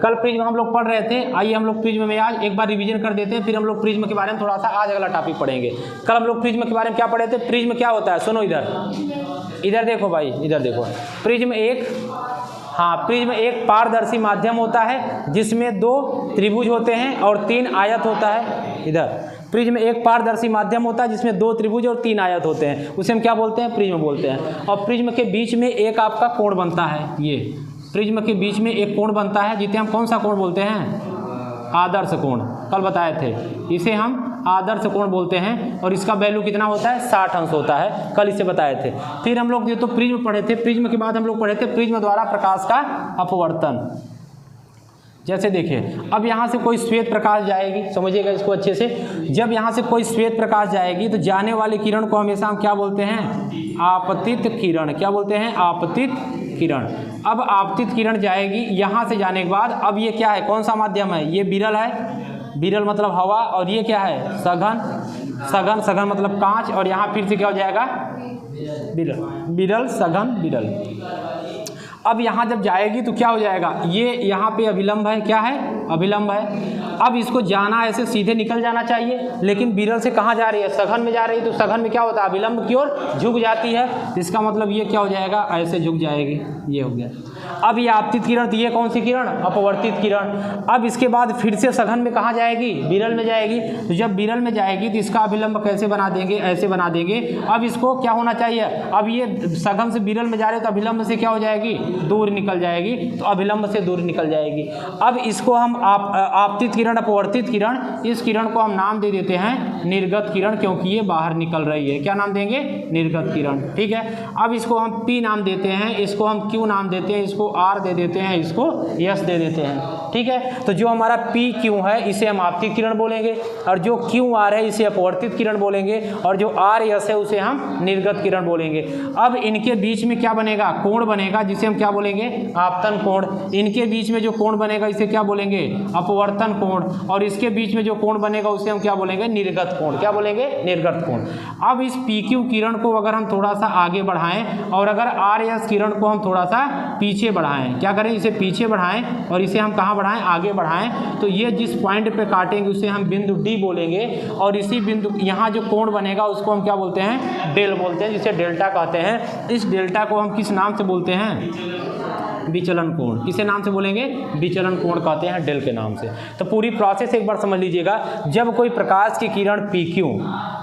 कल प्रिज्म हम लोग पढ़ रहे थे, आइए हम लोग प्रिज्म में आज एक बार रिवीजन कर देते हैं, फिर हम लोग प्रिज्म के बारे में थोड़ा सा आज अगला टॉपिक पढ़ेंगे। कल हम लोग प्रिज्म के बारे में क्या पढ़े थे? प्रिज्म क्या होता है, सुनो इधर देखो भाई, इधर देखो। प्रिज्म एक पारदर्शी माध्यम होता है जिसमें 2 त्रिभुज होते हैं और 3 आयत होता है। इधर प्रिज्म एक पारदर्शी माध्यम होता है जिसमें 2 त्रिभुज और 3 आयत होते हैं, उसे हम क्या बोलते हैं? प्रिज्म बोलते हैं। और प्रिज्म के बीच में एक आपका कोण बनता है, ये प्रिज्म के बीच में एक कोण बनता है जिसे हम कौन सा कोण बोलते हैं? आदर्श कोण। कल बताए थे, इसे हम आदर्श कोण बोलते हैं और इसका वैल्यू कितना होता है? 60 अंश होता है, कल इसे बताए थे। फिर हम लोग ये तो प्रिज्म पढ़े थे, प्रिज्म के बाद हम लोग पढ़े थे प्रिज्म द्वारा प्रकाश का अपवर्तन। जैसे देखिए, अब यहाँ से कोई श्वेत प्रकाश जाएगी, समझिएगा इसको अच्छे से। जब यहाँ से कोई श्वेत प्रकाश जाएगी तो जाने वाले किरण को हमेशा हम क्या बोलते हैं? आपतित किरण। क्या बोलते हैं? आपतित किरण। अब आपतित किरण जाएगी, यहाँ से जाने के बाद अब ये क्या है, कौन सा माध्यम है? ये विरल है, विरल मतलब हवा, और ये क्या है? सघन। सघन, सघन मतलब कांच, और यहाँ फिर से क्या हो जाएगा? विरल, विरल, सघन, विरल। अब यहाँ जब जाएगी तो क्या हो जाएगा? ये यहाँ पे अभिलंब है, क्या है? अभिलंब है। अब इसको जाना ऐसे सीधे निकल जाना चाहिए, लेकिन विरल से कहाँ जा रही है? सघन में जा रही है, तो सघन में क्या होता है? अभिलंब की ओर झुक जाती है। इसका मतलब ये क्या हो जाएगा? ऐसे झुक जाएगी, ये हो गया। अब ये आपतित किरण, तो ये कौन सी किरण? अपवर्तित किरण। अब इसके बाद फिर से सघन में कहाँ जाएगी? विरल में जाएगी। तो जब विरल में जाएगी तो इसका अभिलंब कैसे बना देंगे? ऐसे बना देंगे। अब इसको क्या होना चाहिए? अब ये सघन से विरल में जा रहे तो अभिलंब से क्या हो जाएगी? दूर निकल जाएगी, तो अभिलंब से दूर निकल जाएगी। अब इसको हम आपतित किरण, अपवर्तित किरण, इस किरण को हम नाम दे देते हैं निर्गत किरण, क्योंकि ये बाहर निकल रही है। क्या नाम देंगे? निर्गत किरण। ठीक है। अब इसको हम P नाम देते हैं, इसको हम Q नाम देते हैं, इसको R दे देते हैं, इसको S दे देते हैं। ठीक है। तो जो हमारा PQ है इसे हम आपतित किरण बोलेंगे, और जो QR है इसे अपवर्तित किरण बोलेंगे, और जो RS है उसे हम निर्गत किरण बोलेंगे। अब इनके बीच में क्या बनेगा? कोण बनेगा, जिसे हम क्या बोलेंगे? आपतन कोण। इनके बीच में जो कोण बनेगा इसे क्या बोलेंगे? अपवर्तन कोण। और इसके बीच में जो कोण बनेगा उसे हम क्या बोलेंगे? निर्गत कोण। क्या बोलेंगे? निर्गत कोण। अब इस PQ किरण को अगर हम थोड़ा सा आगे बढ़ाएं और अगर RS किरण को हम थोड़ा सा पीछे बढ़ाएं, क्या करें? इसे पीछे बढ़ाएं और इसे हम कहाँ बढ़ाएं? आगे बढ़ाएं। तो ये जिस पॉइंट पे काटेंगे उसे हम बिंदु D बोलेंगे, और इसी बिंदु यहाँ जो कोण बनेगा उसको हम क्या बोलते हैं? डेल बोलते हैं, जिसे डेल्टा कहते हैं। इस डेल्टा को हम किस नाम से बोलते हैं? विचलन कोण। किसे नाम से बोलेंगे? विचलन कोण कहते हैं, डेल के नाम से। तो पूरी प्रोसेस एक बार समझ लीजिएगा। जब कोई प्रकाश की किरण PQ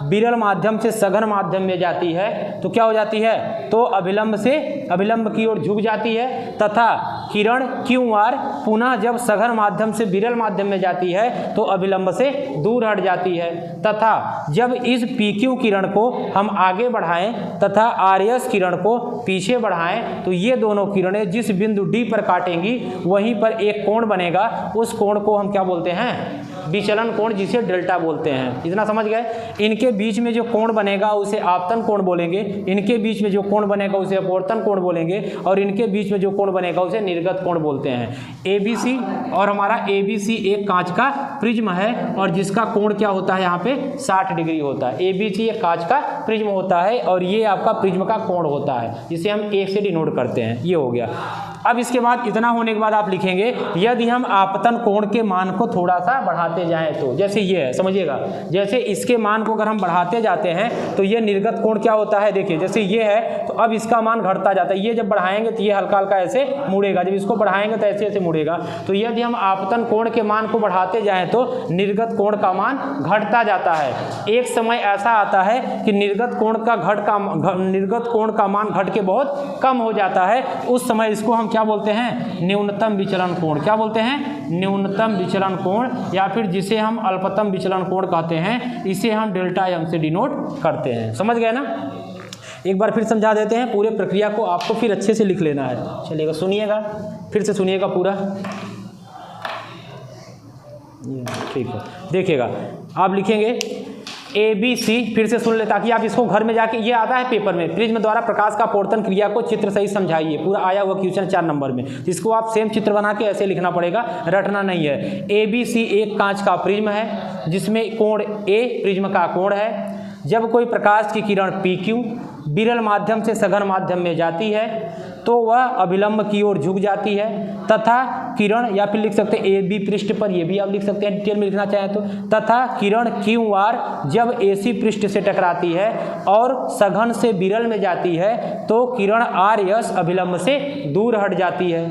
विरल माध्यम से सघन माध्यम में जाती है तो क्या हो जाती है? तो अभिलंब से अभिलंब की ओर झुक जाती है, तथा किरण QR पुनः जब सघन माध्यम से विरल माध्यम में जाती है तो अभिलंब से दूर हट जाती है। तथा जब इस PQ किरण को हम आगे बढ़ाएं तथा RS किरण को पीछे बढ़ाएं तो ये दोनों किरणें जिस बिंदु D पर काटेंगी वहीं पर एक कोण बनेगा, उस कोण को हम क्या बोलते हैं? विचलन कोण, जिसे डेल्टा बोलते हैं। इतना समझ गए? इनके बीच में जो कोण बनेगा उसे आपतन कोण बोलेंगे, इनके बीच में जो कोण बनेगा उसे अपवर्तन कोण बोलेंगे, और इनके बीच में जो कोण बनेगा उसे निर्गत कोण बोलते हैं। ABC, और हमारा ABC एक कांच का प्रिज्म है और जिसका कोण क्या होता है? यहाँ पे 60 डिग्री होता है। ABC एक कांच का प्रिज्म होता है और ये आपका प्रिज्म का कोण होता है, जिसे हम 1 से डिनोट करते हैं। ये हो गया। अब इसके बाद इतना होने के बाद आप लिखेंगे यदि हम आपतन कोण के मान को थोड़ा सा बढ़ाते जाएं तो, जैसे ये है, समझिएगा, जैसे इसके मान को अगर हम बढ़ाते जाते हैं तो ये निर्गत कोण क्या होता है? देखिए, जैसे ये है तो अब इसका मान घटता जाता है। ये जब बढ़ाएंगे तो ये हल्का हल्का ऐसे मुड़ेगा, जब इसको बढ़ाएंगे तो ऐसे ऐसे मुड़ेगा। तो यदि हम आपतन कोण के मान को बढ़ाते जाएं तो निर्गत कोण का मान घटता जाता है। एक समय ऐसा आता है कि निर्गत कोण का मान घट के बहुत कम हो जाता है, उस समय इसको हम क्या बोलते हैं? न्यूनतम विचलन कोण। क्या बोलते हैं? न्यूनतम विचलन कोण, या फिर जिसे हम अल्पतम विचलन कोण कहते हैं। इसे हम डेल्टा m से डिनोट करते हैं। समझ गए ना? एक बार फिर समझा देते हैं, पूरे प्रक्रिया को आपको फिर अच्छे से लिख लेना है। चलिएगा, सुनिएगा, फिर से सुनिएगा पूरा। ठीक है, देखिएगा, आप लिखेंगे ABC, फिर से सुन ले ताकि आप इसको घर में जाके, ये आता है पेपर में, प्रिज्म द्वारा प्रकाश का अपवर्तन क्रिया को चित्र सही समझाइए। पूरा आया हुआ क्वेश्चन 4 नंबर में, जिसको आप सेम चित्र बना के ऐसे लिखना पड़ेगा, रटना नहीं है। ABC एक कांच का प्रिज्म है जिसमें कोण A प्रिज्म का कोण है। जब कोई प्रकाश की किरण PQ विरल माध्यम से सघन माध्यम में जाती है तो वह अभिलंब की ओर झुक जाती है, तथा किरण, या फिर लिख सकते हैं ए बी पृष्ठ पर, ये भी आप लिख सकते हैं डिटेल में लिखना चाहें तो, तथा किरण क्यू आर जब एसी पृष्ठ से टकराती है और सघन से विरल में जाती है तो किरण आर एस अभिलंब से दूर हट जाती है,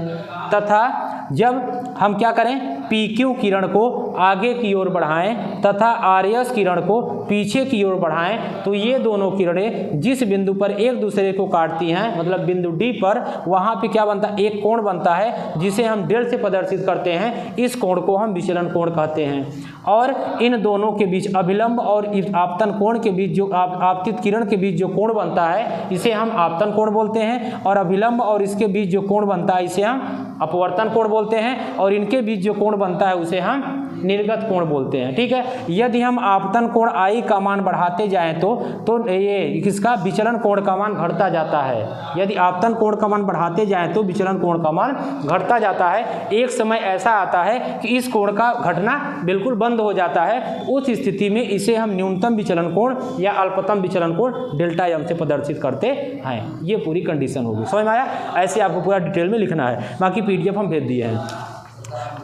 तथा जब हम क्या करें, पी क्यू किरण को आगे की ओर बढ़ाएं तथा आर एस किरण को पीछे की ओर बढ़ाएं तो ये दोनों किरणें जिस बिंदु पर एक दूसरे को काटती हैं, मतलब बिंदु डी पर, वहाँ पे क्या बनता है, एक कोण बनता है जिसे हम डेल से प्रदर्शित करते हैं। इस कोण को हम विचलन कोण कहते हैं। और इन दोनों के बीच, अभिलंब और आपतन कोण के बीच जो आपतित किरण के बीच जो कोण बनता है इसे हम आपतन कोण बोलते हैं, और अभिलंब और इसके बीच जो कोण बनता है इसे हम अपवर्तन कोण बोलते हैं, और इनके बीच जो कोण बनता है उसे हम निर्गत कोण बोलते हैं। ठीक है, यदि हम आपतन कोण आई का मान बढ़ाते जाएं तो ये किसका, विचलन कोण का मान घटता जाता है। यदि आपतन कोण का मान बढ़ाते जाएं तो विचलन कोण का मान घटता जाता है। एक समय ऐसा आता है कि इस कोण का घटना बिल्कुल बंद हो जाता है। उस स्थिति में इसे हम न्यूनतम विचलन कोण या अल्पतम विचलन कोण डेल्टा एम से प्रदर्शित करते हैं। ये पूरी कंडीशन होगी, समझ में आया? ऐसे आपको पूरा डिटेल में लिखना है, बाकी पीडीएफ हम भेज दिए हैं।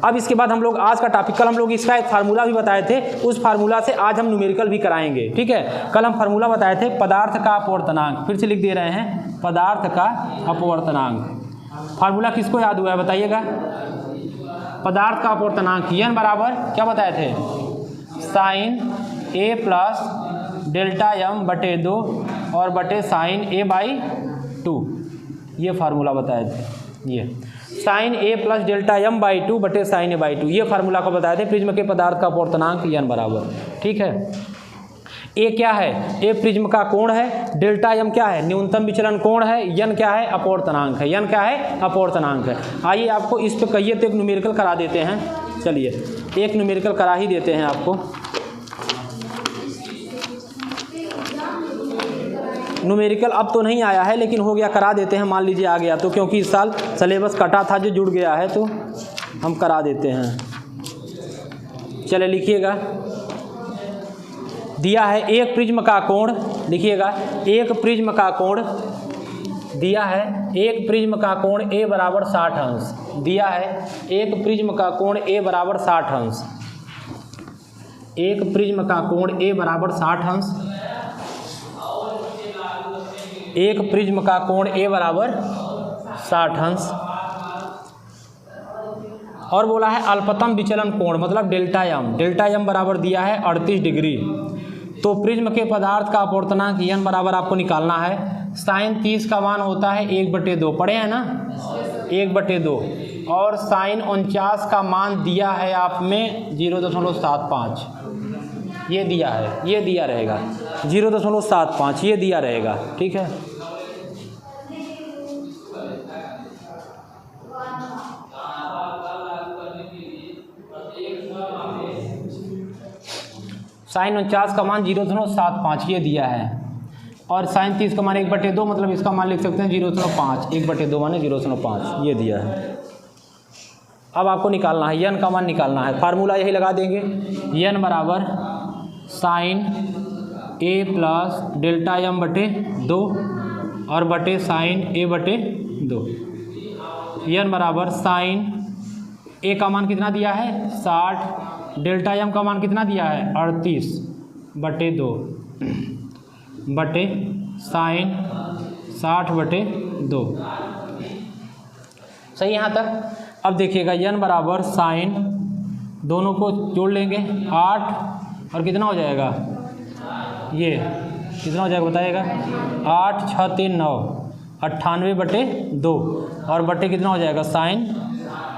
अब इसके बाद हम लोग आज का टॉपिक, कल हम लोग इसका एक फार्मूला भी बताए थे, उस फार्मूला से आज हम न्यूमेरिकल भी कराएंगे। ठीक है, कल हम फार्मूला बताए थे पदार्थ का अपवर्तनांक, फिर से लिख दे रहे हैं, पदार्थ का अपवर्तनांक। फार्मूला किसको याद हुआ है बताइएगा? पदार्थ का अपवर्तनांक n बराबर क्या बताए थे, sine a plus delta m बटे 2 और बटे साइन a बाई 2, ये फार्मूला बताए थे। ये sine a plus delta m by 2 बटे साइन a बाई 2, ये फार्मूला को बताए थे प्रिज्म के पदार्थ का अपवर्तनांक n बराबर। ठीक है, ए क्या है, ए प्रिज्म का कोण है, डेल्टा एम क्या है, न्यूनतम विचलन कोण है, n क्या है, अपवर्तनांक है, n क्या है, अपवर्तनांक है। आइए आपको इस पे कहिए तो एक न्यूमेरिकल करा देते हैं। चलिए एक न्यूमेरिकल करा ही देते हैं आपको। न्यूमेरिकल अब तो नहीं आया है लेकिन हो गया, करा देते हैं, मान लीजिए आ गया तो, क्योंकि इस साल सिलेबस कटा था जो जुड़ गया है तो हम करा देते हैं। चले लिखिएगा, दिया है एक प्रिज्म का कोण, लिखिएगा एक प्रिज्म का कोण दिया है, एक प्रिज्म का कोण a बराबर 60 अंश दिया है, एक प्रिज्म का कोण a बराबर 60 अंश, एक प्रिज्म का कोण a बराबर 60 अंश, एक प्रिज्म का कोण a बराबर 60 अंश, और बोला है अल्पतम विचलन कोण मतलब डेल्टा एम बराबर दिया है 38 डिग्री। तो प्रिज्म के पदार्थ का अपवर्तनांक n बराबर आपको निकालना है। साइन 30 का मान होता है 1/2, पढ़े हैं ना, 1/2, और साइन 49 का मान दिया है आप में 0.75, ये दिया है, ये दिया रहेगा 0.75, ये दिया रहेगा। ठीक है, साइन 49 का मान 0.75 ये दिया है, और साइन 30 का मान 1/2 मतलब इसका मान लिख सकते हैं 0.5, 1/2 माने 0.5 ये दिया है। अब आपको निकालना है n का मान निकालना है, फार्मूला यही लगा देंगे, n बराबर sine a plus delta m बटे 2 और बटे साइन a बटे 2, n बराबर साइन a का मान कितना दिया है 60, डेल्टा m का मान कितना दिया है 38/2 बटे साइन 60/2। सही यहाँ तक? अब देखिएगा n बराबर साइन, दोनों को जोड़ लेंगे 8 और कितना हो जाएगा, ये कितना हो जाएगा बताइएगा, 8 6 3 9, 98/2 और बटे कितना हो जाएगा साइन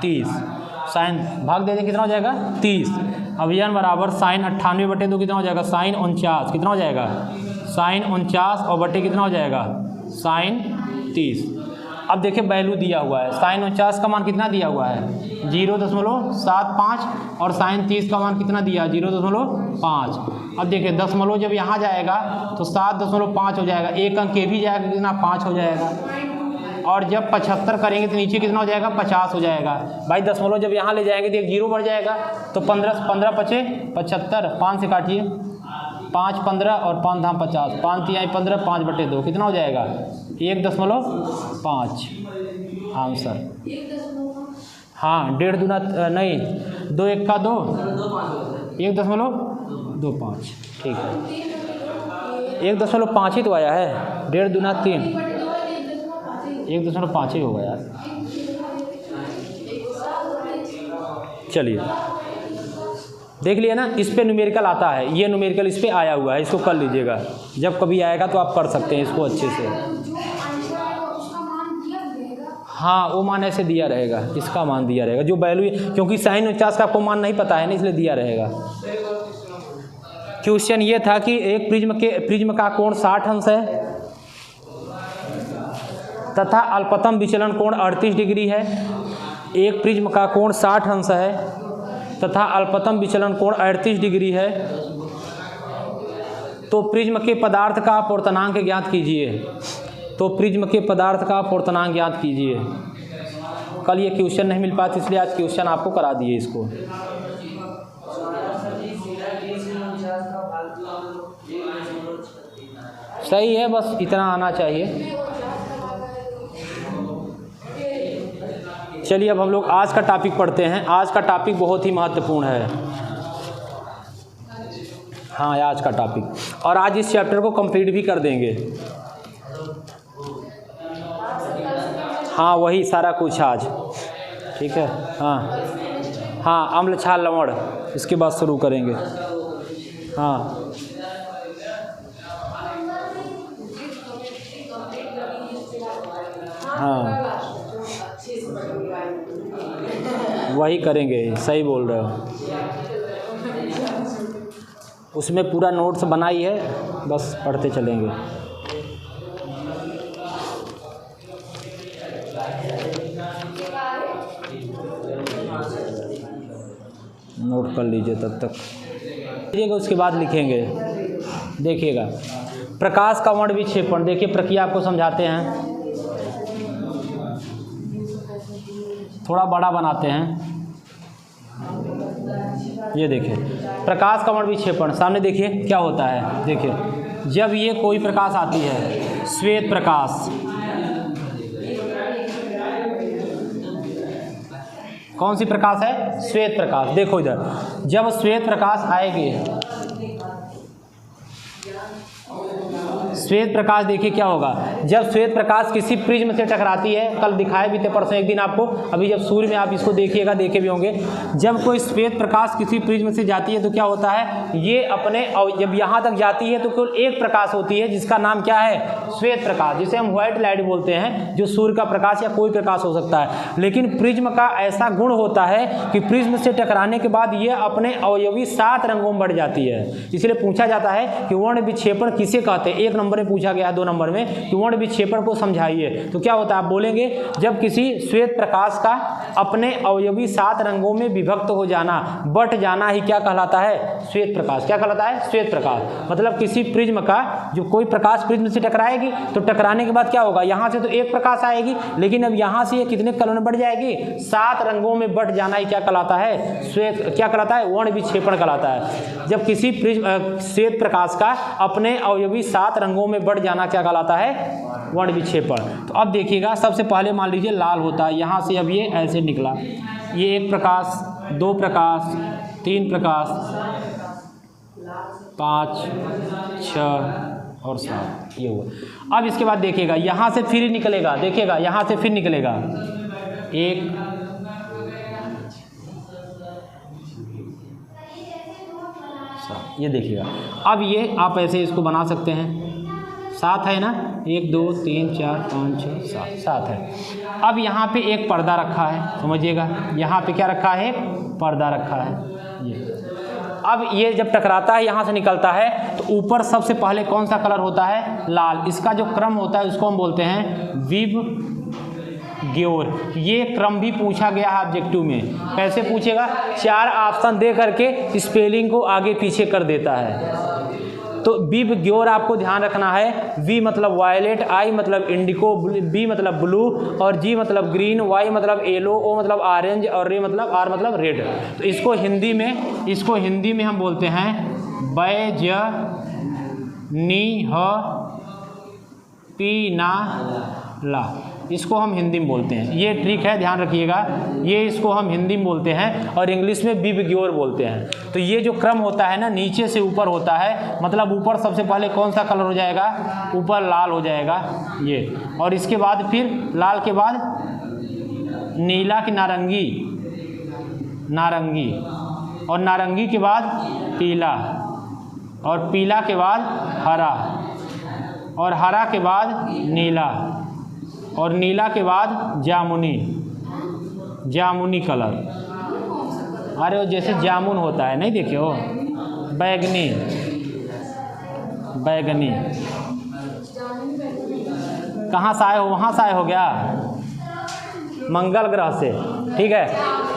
30, साइन भाग दे दें कितना हो जाएगा 30। अब n बराबर साइन 98/2 कितना हो जाएगा साइन 49, कितना हो जाएगा साइन 49 और बटे कितना हो जाएगा साइन 30। अब देखिए वैल्यू दिया हुआ है, साइन 49 का मान कितना दिया हुआ है 0.75 और साइन 30 का मान कितना दिया 0.5। अब देखिए दशमलव जब यहाँ जाएगा तो 7.5 हो जाएगा, एक अंक के भी जाएगा कितना 5 हो जाएगा, और जब 75 करेंगे तो नीचे कितना हो जाएगा 50 हो जाएगा। भाई दशमलव जब यहाँ ले जाएंगे तो एक जीरो बढ़ जाएगा, तो 15 5 75, 5 से काटिए, 5 15 और 5 धाम 50, 5 3 15, 5/2 कितना हो जाएगा 1.5। आंसर। हाँ 1.5 दूना नहीं, 2 1 का 2, 1.25, ठीक है 1.5 ही तो आया है, 1.5 दूना 3, 1.5 ही होगा यार। चलिए देख लिया ना, इस पे न्यूमेरिकल आता है, ये न्यूमेरिकल इस पे आया हुआ है, इसको कर लीजिएगा, जब कभी आएगा तो आप कर सकते हैं इसको अच्छे से। हाँ वो मान ऐसे दिया रहेगा, इसका मान दिया रहेगा जो वैल्यू, क्योंकि sin 49 का आपको मान नहीं पता है ना, इसलिए दिया रहेगा। क्वेश्चन ये था कि एक प्रिज्म का कोण 60 अंश है तथा अल्पतम विचलन कोण 38 डिग्री है। एक प्रिज्म का कोण 60 अंश है तथा अल्पतम विचलन कोण 38 डिग्री है, तो प्रिज्म के पदार्थ का पूर्णांक ज्ञात कीजिए। तो प्रिज्म के पदार्थ का पूर्णांक ज्ञात कीजिए। कल ये क्वेश्चन नहीं मिल पाया, इसलिए आज क्वेश्चन आपको करा दिए इसको। सही है, बस इतना आना चाहिए। चलिए अब हम लोग आज का टॉपिक पढ़ते हैं। आज का टॉपिक बहुत ही महत्वपूर्ण है। हाँ आज का टॉपिक, और आज इस चैप्टर को कंप्लीट भी कर देंगे। हाँ वही सारा कुछ आज, ठीक है। हाँ अम्ल छाल लवण, इसके बाद शुरू करेंगे। हाँ हाँ वही करेंगे, सही बोल रहे हो। उसमें पूरा नोट्स बनाई है, बस पढ़ते चलेंगे। नोट कर लीजिए तब तक, लीजिएगा उसके बाद लिखेंगे। देखिएगा प्रकाश का वर्ण विक्षेपण, देखिए प्रक्रिया आपको समझाते हैं, थोड़ा बड़ा बनाते हैं। ये देखिए प्रकाश का वर्ण विक्षेपण, सामने देखिए क्या होता है। देखिए जब ये कोई प्रकाश आती है, श्वेत प्रकाश, कौन सी प्रकाश है? श्वेत प्रकाश। देखो इधर, जब श्वेत प्रकाश आएगी, श्वेत प्रकाश देखिए क्या होगा, जब श्वेत प्रकाश किसी प्रिज्म से टकराती है, कल दिखाए भी थे परसों एक दिन आपको, अभी जब सूर्य में आप इसको देखिएगा, देखे भी होंगे, जब कोई श्वेत प्रकाश किसी प्रिज्म से जाती है तो क्या होता है, ये अपने, और जब यहाँ तक जाती है तो केवल एक प्रकाश होती है जिसका नाम क्या है? श्वेत प्रकाश, जिसे हम व्हाइट लाइट बोलते हैं, जो सूर्य का प्रकाश या कोई प्रकाश हो सकता है। लेकिन प्रिज्म का ऐसा गुण होता है कि प्रिज्म से टकराने के बाद ये अपने अवयवी 7 रंगों में बढ़ जाती है। इसलिए पूछा जाता है कि वर्ण विक्षेपण किसे कहते हैं। 1 नंबर में पूछा गया है, 2 नंबर में कि वर्ण विक्षेपण को समझाइए। तो क्या होता है आप बोलेंगे, जब किसी श्वेत प्रकाश का अपने अवयवी 7 रंगों में विभक्त हो जाना, बट जाना ही क्या कहलाता है? श्वेत प्रकाश। क्या कहलाता है? श्वेत प्रकाश। मतलब किसी प्रिज्म का, जो कोई प्रकाश प्रिज्म से टकराएगी तो टकराने के बाद क्या होगा, यहाँ से तो एक प्रकाश आएगी, लेकिन अब यहाँ से ये कितने कलर में बढ़ जाएगी? 7 रंगों में बढ़ जाना ही क्या कहलाता है? श्वेत, क्या कहलाता है? वर्ण विक्षेपण कहलाता है। जब किसी श्वेत प्रकाश का अपने अवयवी 7 रंगों में बढ़ जाना क्या कहलाता है? वर्ण विक्षेपण। तो अब देखिएगा, सबसे पहले मान लीजिए लाल होता है, यहाँ से अब ये ऐसे निकला, ये 1 प्रकाश, 2 प्रकाश, 3 प्रकाश, 5, 6 और 7, ये हुआ। अब इसके बाद देखिएगा यहाँ से फिर निकलेगा, देखिएगा यहाँ से फिर निकलेगा 1, ये देखिएगा। अब ये आप ऐसे इसको बना सकते हैं, 7 है ना, 1 2 3 4 5 6 7 है। अब यहाँ पे एक पर्दा रखा है, समझिएगा, यहाँ पे क्या रखा है? पर्दा रखा है। ये अब ये जब टकराता है, यहाँ से निकलता है, तो ऊपर सबसे पहले कौन सा कलर होता है? लाल। इसका जो क्रम होता है उसको हम बोलते हैं विबग्योर। ये क्रम भी पूछा गया है ऑब्जेक्टिव में। कैसे पूछेगा? 4 ऑप्शन दे करके स्पेलिंग को आगे पीछे कर देता है। तो विबग्योर आपको ध्यान रखना है। वी मतलब वायलेट, आई मतलब इंडिको, बी मतलब ब्लू, और जी मतलब ग्रीन, वाई मतलब येलो, ओ मतलब ऑरेंज, और रे मतलब आर मतलब रेड। तो इसको हिंदी में हम बोलते हैं बैजनीह पीनाला। इसको हम हिंदी में बोलते हैं। ये ट्रिक है, ध्यान रखिएगा, ये इसको हम हिंदी में बोलते हैं और इंग्लिश में विबग्योर बोलते हैं। तो ये जो क्रम होता है ना, नीचे से ऊपर होता है, मतलब ऊपर सबसे पहले कौन सा कलर हो जाएगा, ऊपर लाल हो जाएगा ये, और इसके बाद फिर लाल के बाद नीला की नारंगी, नारंगी, और नारंगी के बाद पीला, और पीला के बाद हरा, और हरा के बाद नीला, और नीला के बाद जामुनी, जामुनी कलर। अरे वो जैसे जामुन होता है, नहीं देखे हो, बैगनी, बैगनी। कहाँ से आए हो, वहाँ से आए हो क्या, मंगल ग्रह से, ठीक है।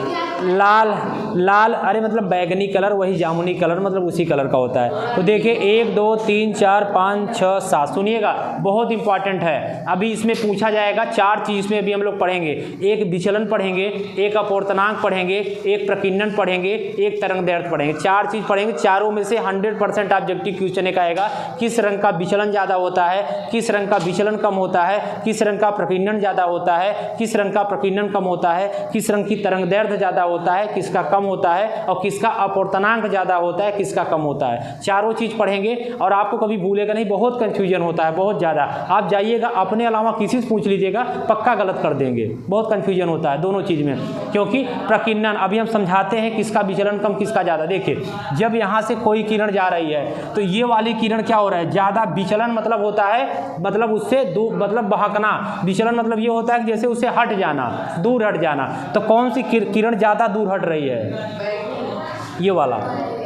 लाल, लाल अरे मतलब बैगनी कलर, वही जामुनी कलर, मतलब उसी कलर का होता है। तो देखिए 1 2 3 4 5 6 7, सुनिएगा बहुत इंपॉर्टेंट है। अभी इसमें पूछा जाएगा 4 चीज़ में अभी हम लोग पढ़ेंगे। एक विचलन पढ़ेंगे, एक अपवर्तनांक पढ़ेंगे, एक प्रकीर्णन पढ़ेंगे, एक तरंग दैर्ध्य पढ़ेंगे। 4 चीज़ पढ़ेंगे, चारों में से 100% ऑब्जेक्टिव क्वेश्चन एक आएगा। किस रंग का विचलन ज़्यादा होता है, किस रंग का विचलन कम होता है, किस रंग का प्रकीर्णन ज़्यादा होता है, किस रंग का प्रकीर्णन कम होता है, किस रंग की तरंग दैर्ध्य ज़्यादा होता है, किसका कम होता है, और किसका अपवर्तनांक ज़्यादा होता है, किसका कम होता है। चारों चीज़ पढ़ेंगे और आपको कभी भूलेगा नहीं, बहुत कन्फ्यूजन होता है, बहुत ज़्यादा। आप जाइएगा अपने अलावा किसी से पूछ लीजिएगा, पक्का गलत कर देंगे, बहुत कन्फ्यूजन होता है दोनों चीज़ में। क्योंकि प्रकीर्णन अभी हम समझाते हैं किसका विचलन कम किसका ज़्यादा। देखिए जब यहाँ से कोई किरण जा रही है तो ये वाली किरण क्या हो रहा है, ज़्यादा विचलन मतलब होता है, मतलब उससे दूर, मतलब बहकना। विचलन मतलब ये होता है कि जैसे उससे हट जाना, दूर हट जाना। तो कौन सी किरण ज़्यादा दूर हट रही है, ये वाला,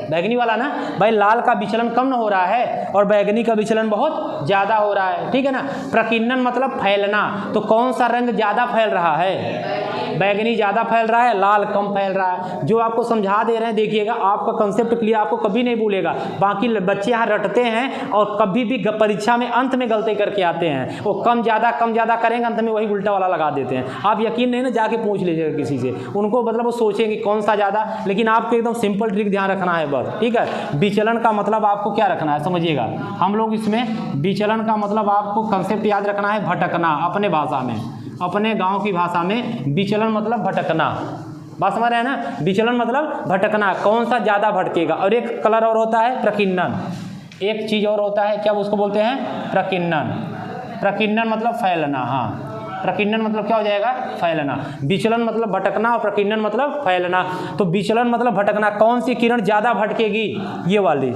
बैगनी वाला ना भाई। लाल का विचलन कम न हो रहा है और बैगनी का विचलन बहुत ज़्यादा हो रहा है, ठीक है ना। प्रकीर्णन मतलब फैलना, तो कौन सा रंग ज़्यादा फैल रहा है, बैगनी ज़्यादा फैल रहा है, लाल कम फैल रहा है। जो आपको समझा दे रहे हैं, देखिएगा आपका कंसेप्ट क्लियर, आपको कभी नहीं भूलेगा। बाकी बच्चे यहाँ रटते हैं और कभी भी परीक्षा में अंत में गलती करके आते हैं, वो कम ज़्यादा करेंगे, अंत में वही उल्टा वाला लगा देते हैं। आप यकीन नहीं ना, जाके पूछ लीजिएगा किसी से, उनको मतलब वो सोचेंगे कौन सा ज़्यादा। लेकिन आपको एकदम सिंपल ट्रिक ध्यान रखना है बस, ठीक है। विचलन का मतलब आपको क्या रखना है, समझिएगा। हम लोग इसमें विचलन का मतलब आपको कंसेप्ट याद रखना है, भटकना। अपने भाषा में, अपने गांव की भाषा में विचलन मतलब भटकना, बात समझ रहे हैं ना। विचलन मतलब भटकना, कौन सा ज़्यादा भटकेगा। और एक कलर और होता है प्रकीर्णन, एक चीज़ और होता है, क्या उसको बोलते हैं, प्रकीर्णन। प्रकीर्णन मतलब फैलना, हाँ, प्रकीर्णन मतलब क्या हो जाएगा, फैलना। विचलन मतलब भटकना और प्रकीर्णन मतलब फैलना। तो विचलन मतलब भटकना, कौन सी किरण ज़्यादा भटकेगी, ये वाली।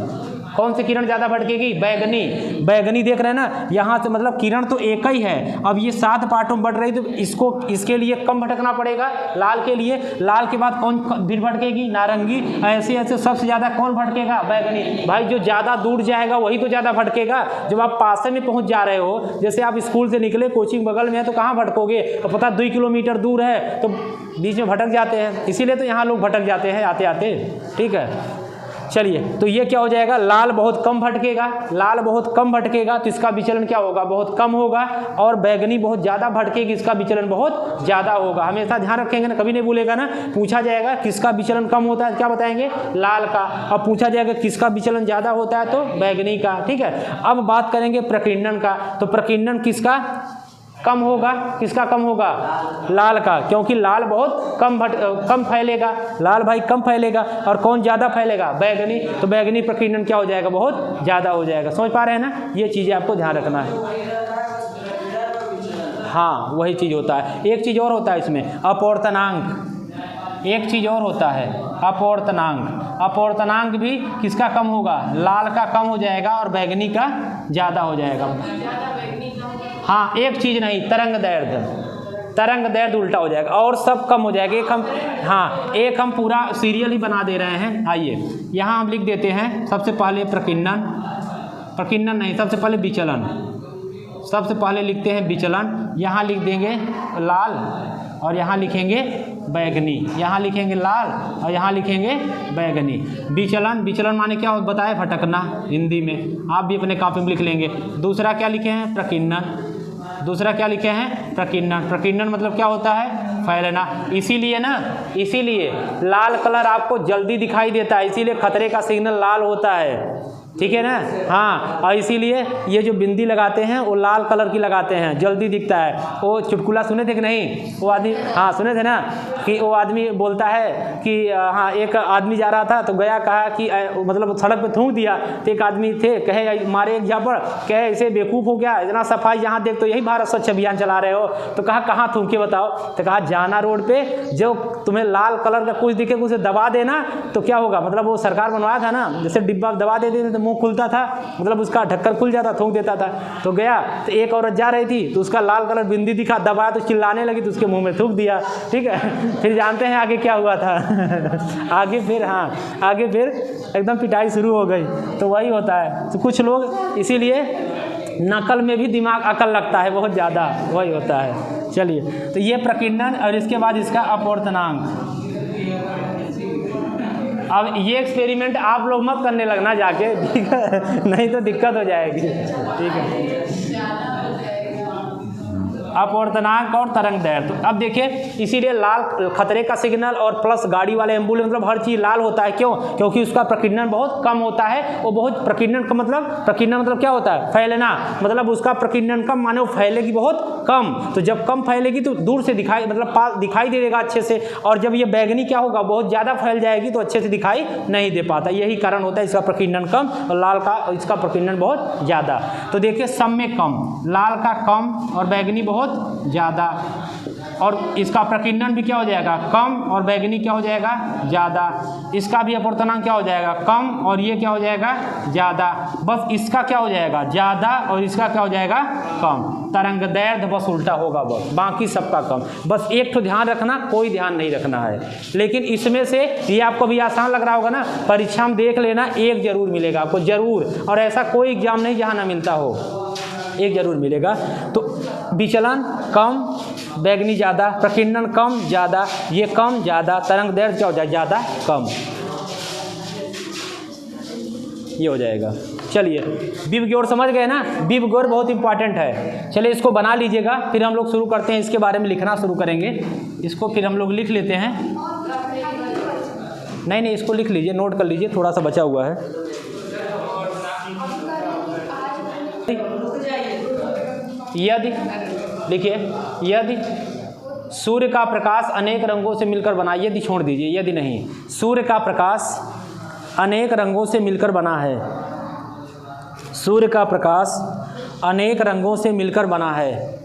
कौन सी किरण ज़्यादा भटकेगी, बैगनी। बैगनी देख रहे हैं ना, यहाँ से मतलब किरण तो एक ही है, अब ये 7 पार्टों में बढ़ रही, तो इसको, इसके लिए कम भटकना पड़ेगा। लाल के लिए, लाल के बाद कौन फिर भटकेगी, नारंगी। ऐसे ऐसे सबसे ज़्यादा कौन भटकेगा, बैगनी। भाई जो ज़्यादा दूर जाएगा वही तो ज़्यादा भटकेगा। जब आप पास में पहुँच जा रहे हो, जैसे आप स्कूल से निकले, कोचिंग बगल में है, तो कहाँ भटकोगे, तो पता 2 किलोमीटर दूर है तो बीच में भटक जाते हैं। इसीलिए तो यहाँ लोग भटक जाते हैं आते आते, ठीक है। चलिए, तो ये क्या हो जाएगा, लाल बहुत कम भटकेगा, लाल बहुत कम भटकेगा, तो इसका विचलन क्या होगा, बहुत कम होगा। और बैगनी बहुत ज़्यादा भटकेगी, इसका विचलन बहुत ज़्यादा होगा। हमेशा ध्यान रखेंगे ना, कभी नहीं भूलेगा ना। पूछा जाएगा किसका विचलन कम होता है, क्या बताएंगे, लाल का। अब पूछा जाएगा किसका विचलन ज़्यादा होता है, तो बैगनी का, ठीक है। अब बात करेंगे प्रकीर्णन का, तो प्रकीर्णन किसका कम होगा, किसका कम होगा, लाल का, क्योंकि लाल बहुत कम फैलेगा, लाल भाई कम फैलेगा। और कौन ज़्यादा फैलेगा, बैगनी। तो बैगनी प्रकीर्णन क्या हो जाएगा, बहुत ज़्यादा हो जाएगा। समझ पा रहे हैं ना, ये चीज़ें आपको ध्यान रखना है। हाँ, वही चीज़ होता है। एक चीज़ और होता है इसमें, अपवर्तनांक। एक चीज़ और होता है, अपवर्तनांक। अपवर्तनांक भी किसका कम होगा, लाल का कम हो जाएगा और बैगनी का ज़्यादा हो जाएगा। हाँ, एक चीज़ नहीं, तरंग दैर्ध्य, तरंग दैर्ध्य उल्टा हो जाएगा और सब कम हो जाएगा। एक हम, हाँ, एक हम पूरा सीरियल ही बना दे रहे हैं। आइए यहाँ हम लिख देते हैं, सबसे पहले प्रकीर्णन, प्रकीर्णन नहीं, सबसे पहले विचलन। सबसे पहले लिखते हैं विचलन, यहाँ लिख देंगे लाल और यहाँ लिखेंगे बैगनी, यहाँ लिखेंगे लाल और यहाँ लिखेंगे बैगनी। विचलन, विचलन माने क्या बताए, भटकना, हिंदी में आप भी अपने कॉपी में लिख लेंगे। दूसरा क्या लिखे हैं, प्रकीर्णन। दूसरा क्या लिखे हैं, प्रकीर्णन। प्रकीर्णन मतलब क्या होता है, फैलना। इसीलिए ना, इसीलिए लाल कलर आपको जल्दी दिखाई देता है, इसीलिए खतरे का सिग्नल लाल होता है। ठीक है ना। हाँ, और इसीलिए ये जो बिंदी लगाते हैं वो लाल कलर की लगाते हैं, जल्दी दिखता है। वो चुटकुला सुने थे कि नहीं, वो आदमी, हाँ सुने थे ना, कि वो आदमी बोलता है कि हाँ एक आदमी जा रहा था तो गया, कहा कि मतलब सड़क पे थूक दिया, तो एक आदमी थे कहे मारे एक झापड़, कहे ऐसे बेवकूफ़ हो गया, इतना सफाई यहाँ देख तो यही भारत स्वच्छ अभियान चला रहे हो। तो कहा कहाँ थूके बताओ, तो कहा जाना रोड पे जो तुम्हें लाल कलर का कुछ दिखे उसे दबा देना तो क्या होगा, मतलब वो सरकार बनवाया था ना, जैसे डिब्बा दबा देते थे तो मुंह खुलता था, मतलब उसका ढक्कन खुल जाता, थूक देता था। तो गया तो एक औरत जा रही थी तो उसका लाल कलर बिंदी दिखा, दबाया तो चिल्लाने लगी तो उसके मुंह में थूक दिया। ठीक है, फिर जानते हैं आगे क्या हुआ था आगे फिर, हाँ आगे फिर एकदम पिटाई शुरू हो गई। तो वही होता है, तो कुछ लोग इसीलिए नकल में भी दिमाग अकल लगता है बहुत ज़्यादा, वही होता है। चलिए, तो ये प्रकीर्णन और इसके बाद इसका अपवर्तनांक। अब ये एक्सपेरिमेंट आप लोग मत करने लगना जाके, ठीक है, नहीं तो दिक्कत हो जाएगी। ठीक है, अपवर्तनांक और तरंग दैर्ध्य। तो अब देखिए, इसीलिए लाल खतरे का सिग्नल और प्लस गाड़ी वाले एम्बुलेंस, मतलब हर चीज़ लाल होता है। क्यों? क्योंकि उसका प्रकीर्णन बहुत कम होता है। वो बहुत प्रकीर्णन का मतलब, प्रकीर्णन मतलब क्या होता है, फैलना, मतलब उसका प्रकीर्णन कम, माने वो फैलेगी बहुत कम। तो जब कम फैलेगी तो दूर से दिखाई, मतलब दिखाई दे देगा अच्छे से, और जब ये बैगनी क्या होगा, बहुत ज़्यादा फैल जाएगी तो अच्छे से दिखाई नहीं दे पाता। यही कारण होता है इसका प्रकीर्णन कम और लाल का इसका प्रकीर्णन बहुत ज़्यादा। तो देखिए, सब में कम, लाल का कम और बैगनी बहुत ज़्यादा, और इसका प्रकीर्णन भी क्या हो जाएगा, कम, और बैगनी क्या हो जाएगा, ज़्यादा। इसका भी अपवर्तनांक क्या हो जाएगा, कम, और ये क्या हो जाएगा, ज़्यादा। बस इसका क्या हो जाएगा, ज़्यादा, और इसका क्या हो जाएगा, कम। तरंग दैर्ध्य बस उल्टा होगा, बस बाकी सबका कम। बस एक तो ध्यान रखना, कोई ध्यान नहीं रखना है। लेकिन इसमें से ये आपको भी आसान लग रहा होगा ना, परीक्षा में देख लेना, एक जरूर मिलेगा आपको, जरूर। और ऐसा कोई एग्जाम नहीं जहाँ ना मिलता हो, एक जरूर मिलेगा। तो विचलन कम, बैगनी ज़्यादा, प्रकीर्णन कम ज़्यादा, ये कम ज़्यादा, तरंग दैर्ध्य क्या हो जाए, ज़्यादा कम, ये हो जाएगा। चलिए, बिब गौर समझ गए ना, बिब गौर बहुत इंपॉर्टेंट है। चलिए, इसको बना लीजिएगा, फिर हम लोग शुरू करते हैं, इसके बारे में लिखना शुरू करेंगे। इसको फिर हम लोग लिख लेते हैं। नहीं, इसको लिख लीजिए, नोट कर लीजिए, थोड़ा सा बचा हुआ है। यदि, देखिए, यदि सूर्य का प्रकाश अनेक रंगों से मिलकर बना, यदि छोड़ दीजिए, यदि नहीं, सूर्य का प्रकाश अनेक रंगों से मिलकर बना है, सूर्य का प्रकाश अनेक रंगों से मिलकर बना है,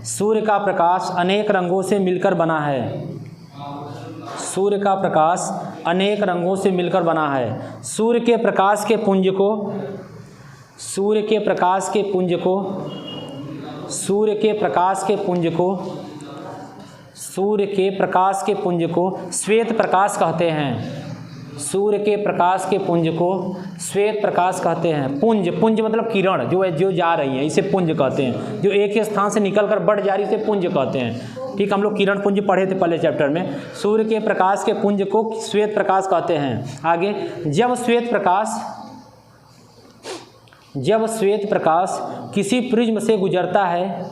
सूर्य का प्रकाश अनेक रंगों से मिलकर बना है, सूर्य का प्रकाश अनेक रंगों से मिलकर बना है। सूर्य के प्रकाश के पुंज को, सूर्य के प्रकाश के पुंज को, सूर्य के प्रकाश के पुंज को, सूर्य के प्रकाश के पुंज को श्वेत प्रकाश कहते हैं। सूर्य के प्रकाश के पुंज को श्वेत प्रकाश कहते हैं। पुंज, पुंज मतलब किरण, जो जा रही है, इसे पुंज कहते हैं। जो एक ही स्थान से निकलकर बढ़ जा रही है, इसे पुंज कहते हैं। ठीक, हम लोग किरण पुंज पढ़े थे पहले चैप्टर में। सूर्य के प्रकाश के पुंज को श्वेत प्रकाश कहते हैं। आगे, जब श्वेत प्रकाश किसी प्रिज्म से गुजरता है,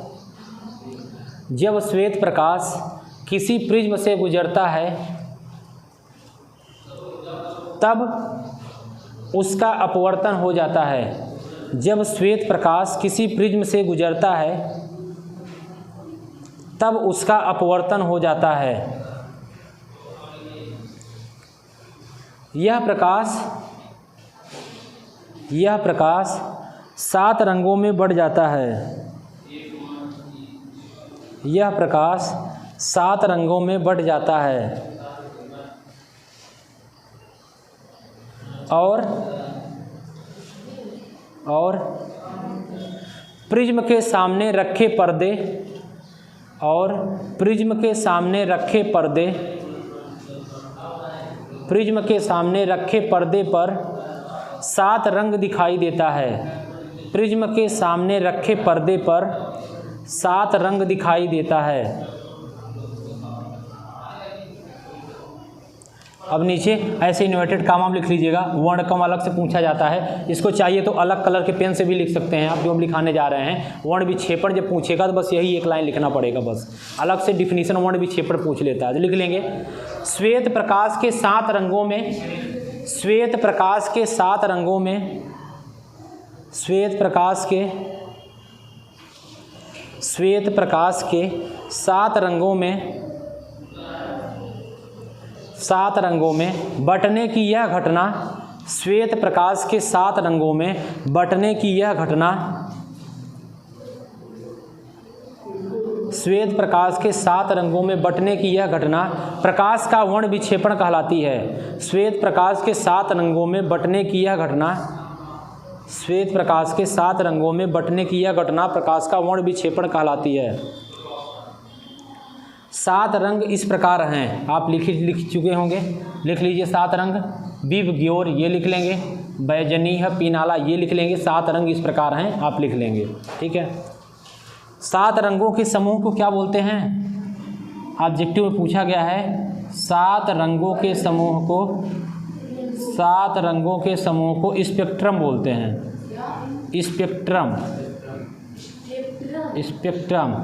जब श्वेत प्रकाश किसी प्रिज्म से गुजरता है, तब उसका अपवर्तन हो जाता है। जब श्वेत प्रकाश किसी प्रिज्म से गुजरता है, तब उसका अपवर्तन हो जाता है। यह प्रकाश 7 रंगों में बढ़ जाता है। यह प्रकाश 7 रंगों में बढ़ जाता है, और प्रिज्म के सामने रखे पर्दे, और प्रिज्म के सामने रखे पर्दे, प्रिज्म के सामने रखे पर्दे पर 7 रंग दिखाई देता है। प्रिज्म के सामने रखे पर्दे पर 7 रंग दिखाई देता है। अब नीचे ऐसे इन्वर्टेड कामा लिख लीजिएगा। वर्ण कम अलग से पूछा जाता है, इसको चाहिए तो अलग कलर के पेन से भी लिख सकते हैं आप, जो हम लिखाने जा रहे हैं। वर्ण विक्षेपण जब पूछेगा तो बस यही एक लाइन लिखना पड़ेगा, बस अलग से डिफिनीशन वर्ण विक्षेपण पूछ लेता है तो लिख लेंगे। श्वेत प्रकाश के 7 रंगों में, श्वेत प्रकाश के 7 रंगों में, श्वेत प्रकाश के 7 रंगों में, 7 रंगों में बंटने की यह घटना, श्वेत प्रकाश के 7 रंगों में बंटने की यह घटना, श्वेत प्रकाश के 7 रंगों में बंटने की यह घटना प्रकाश का वर्ण विक्षेपण कहलाती है। श्वेत प्रकाश के 7 रंगों में बंटने की यह घटना, श्वेत प्रकाश के 7 रंगों में बंटने की यह घटना प्रकाश का वर्ण विक्षेपण कहलाती है। 7 रंग इस प्रकार हैं, आप लिख चुके होंगे, लिख लीजिए 7 रंग। विव ग्योर ये लिख लेंगे, बैजनीय पीनाला ये लिख लेंगे। 7 रंग इस प्रकार हैं, आप लिख लेंगे, ठीक है। 7 रंगों के समूह को क्या बोलते हैं? ऑब्जेक्टिव में पूछा गया है 7 रंगों के समूह को, 7 रंगों के समूह को स्पेक्ट्रम बोलते हैं। स्पेक्ट्रम, स्पेक्ट्रम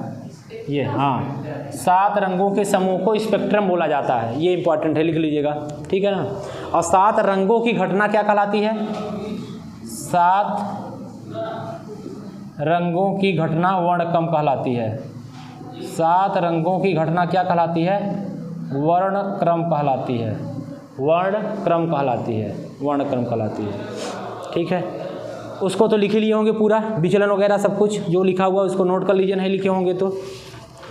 ये, हाँ 7 रंगों के समूह को स्पेक्ट्रम बोला जाता है, ये इंपॉर्टेंट है, लिख लीजिएगा, ठीक है ना। और 7 रंगों की घटना क्या कहलाती है? 7 रंगों की घटना वर्णक्रम कहलाती है। 7 रंगों की घटना क्या कहलाती है? वर्णक्रम कहलाती है, वर्णक्रम कहलाती है, वर्णक्रम कहलाती है, ठीक है। उसको तो लिख ही लिए होंगे पूरा, विचलन वगैरह सब कुछ जो लिखा हुआ उसको नोट कर लीजिए, नहीं लिखे होंगे तो,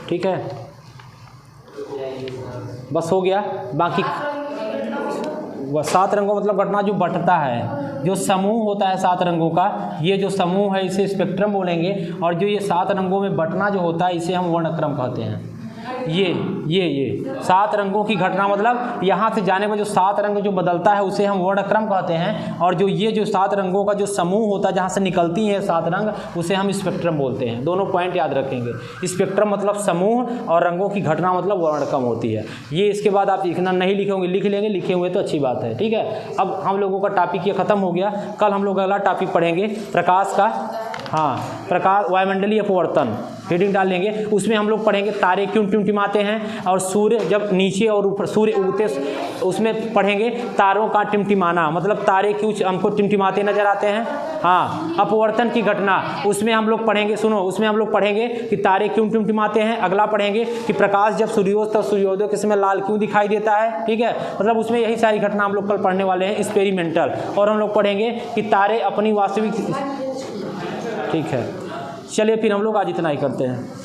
ठीक है। बस हो गया। बाकी वह 7 रंगों मतलब घटना जो बंटता है, जो समूह होता है 7 रंगों का, ये जो समूह है इसे स्पेक्ट्रम बोलेंगे। और जो ये 7 रंगों में बंटना जो होता है इसे हम वर्णक्रम कहते हैं। ये 7 रंगों की घटना मतलब यहाँ से जाने पर जो 7 रंग जो बदलता है उसे हम वर्णक्रम कहते हैं। और जो ये जो 7 रंगों का जो समूह होता है जहाँ से निकलती हैं 7 रंग उसे हम स्पेक्ट्रम बोलते हैं। दोनों पॉइंट याद रखेंगे। स्पेक्ट्रम मतलब समूह और रंगों की घटना मतलब वर्णक्रम होती है। ये इसके बाद आप लिखना नहीं लिखे होंगे, लिख लेंगे, लिखे हुए तो अच्छी बात है, ठीक है। अब हम लोगों का टॉपिक ये ख़त्म हो गया। कल हम लोग अगला टॉपिक पढ़ेंगे प्रकाश का, हाँ प्रकाश वायुमंडलीय अपवर्तन, हेडिंग डाल लेंगे। उसमें हम लोग पढ़ेंगे तारे क्यों टिमटिमाते हैं और सूर्य जब नीचे और ऊपर सूर्य उगते, उसमें पढ़ेंगे तारों का टिमटिमाना, मतलब तारे क्यों हमको टिमटिमाते नजर आते हैं। हाँ अपवर्तन की घटना, उसमें हम लोग पढ़ेंगे, सुनो उसमें हम लोग पढ़ेंगे कि तारे क्यों टिमटिमाते हैं। अगला पढ़ेंगे कि प्रकाश जब सूर्योस्त और सूर्योदय के समय लाल क्यों दिखाई देता है, ठीक है। मतलब उसमें यही सारी घटना हम लोग कल पढ़ने वाले हैं, एक्सपेरिमेंटल। और हम लोग पढ़ेंगे कि तारे अपनी वास्तविक, ठीक है। चलिए फिर हम लोग आज इतना ही करते हैं।